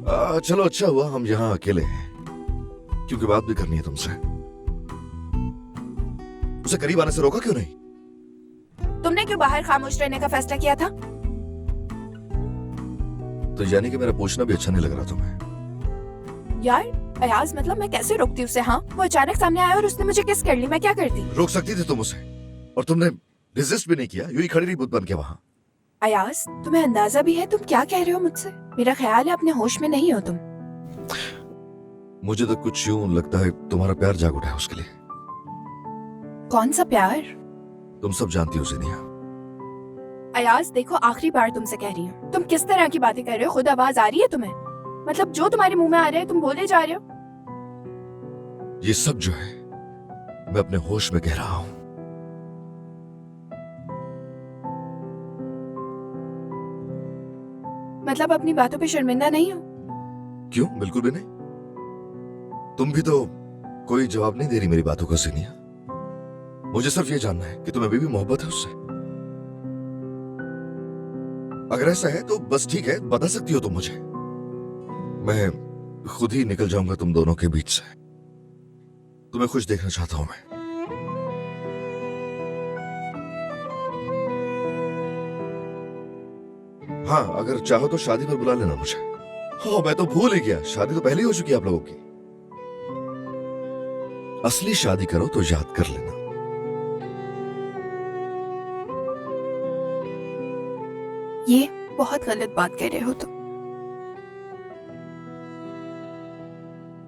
चलो अच्छा हुआ हम यहाँ अकेले हैं, क्योंकि बात भी करनी है तुमसे। उसे करीब आने से रोका क्यों नहीं? तुमने क्यों बाहर खामोश रहने का फैसला किया था? तो यानी कि मेरा पूछना भी अच्छा नहीं लग रहा तुम्हें? यार अयाज, मतलब मैं कैसे रोकती उसे? हाँ, वो अचानक सामने आया और उसने मुझे किस कर ली, मैं क्या करती? रोक सकती थी तुम उसे, और तुमने रेजिस्ट भी नहीं किया, यूं ही खड़ी रही बुत बन के वहां। अयाज, तुम्हें अंदाजा भी है तुम क्या कह रहे हो मुझसे? मेरा ख्याल है अपने होश में नहीं हो तुम। मुझे तो कुछ यूं लगता है तुम्हारा प्यार जाग उठा है उसके लिए। कौन सा प्यार? तुम सब जानती हो जिनिया। अयाज देखो, आखिरी बार तुमसे कह रही हूँ, तुम किस तरह की बातें कर रहे हो? खुद आवाज आ रही है तुम्हें? मतलब जो तुम्हारे मुंह में आ रहा है तुम बोले जा रहे हो। ये सब जो है मैं अपने होश में कह रहा हूं। मतलब अपनी बातों पे शर्मिंदा नहीं हो? क्यों, बिल्कुल भी नहीं। तुम भी तो कोई जवाब नहीं दे रही मेरी बातों का जिनिया। मुझे सिर्फ ये जानना है कि तुम्हें अभी भी मोहब्बत है उससे। अगर ऐसा है तो बस ठीक है, बता सकती हो तुम मुझे। मैं खुद ही निकल जाऊंगा तुम दोनों के बीच से। तुम्हें खुश देखना चाहता हूं मैं। हाँ, अगर चाहो तो शादी पर बुला लेना मुझे। हो, मैं तो भूल ही गया, शादी तो पहले ही हो चुकी है आप लोगों की। असली शादी करो तो याद कर लेना। ये बहुत गलत बात कह रहे हो तुम।